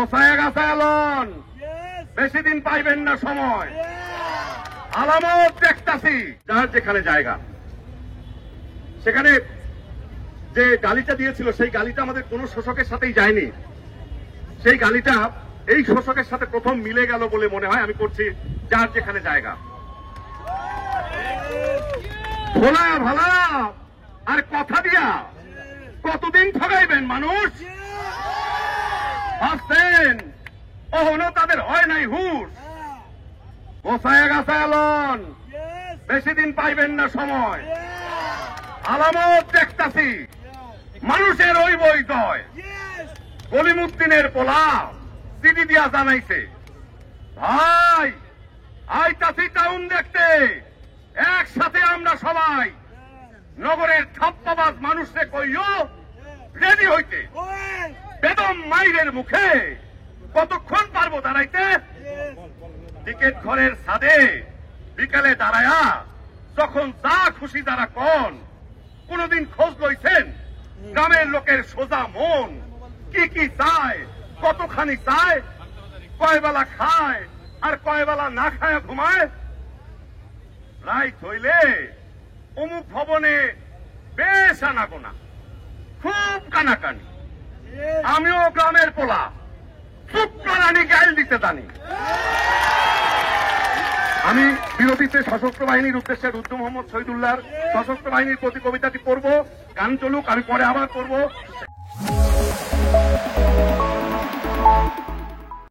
গোছায় গাছায় loan, বেশি দিন পাইবেন না সময়। আলামত দেখতাছি, যার যেখানে জায়গা সেখানে যে গালিটা দিয়েছিল সেই গালিটা আমাদের কোন শোষকের সাথেই যায়নি। সেই গালিটা এই শোষকের সাথে প্রথম মিলে গেল বলে মনে হয়। আমি করছি যার যেখানে জায়গা। ভোলা ভালা আর কথা দিয়া কতদিন ঠগাইবেন মানুষ? ভাবছেন ওহনো তাদের হয় নাই হুঁশ। গোছায় গাছায় লন, বেশি দিন পাইবেন না সময়। আলামত দেখতাছি, মানুষের ওই বই দয়। কলিমুদ্দিনের পোলা চিঠি দিয়া জানাইছে, ভাই আইতাছি টাউন দেখতে, একসাথে আমরা সবাই নগরের ছাপ্পাবাজ মানুষকে কইও রেডি হইতে। বেদম মাইরের মুখে কতক্ষণ পারবো দাঁড়াইতে? টিকেট ঘরের ছাদে বিকালে দাঁড়ায়া যখন যা খুশি তারা কন। কোনদিন খোঁজ লইছেন গ্রামের লোকের সোজা মন কি কি চায়, কতখানি চায়, কয় বেলা খায় আর কয় বেলা না খায় ঘুমায়? রাইত হইলে অমুক ভবনে বেশ আনাগোনা, খুব কানাকানি। আমিও গ্রামের পোলা, চুপ করানি গাইল দিতে জানি। আমি বিরোধীতে সশস্ত্র বাহিনীর উদ্দেশ্যে রুদ্র মোহাম্মদ শহীদুল্লাহর সশস্ত্র বাহিনীর প্রতি কবিতাটি পড়ব। গান চলুক, আমি পরে আবার পড়ব।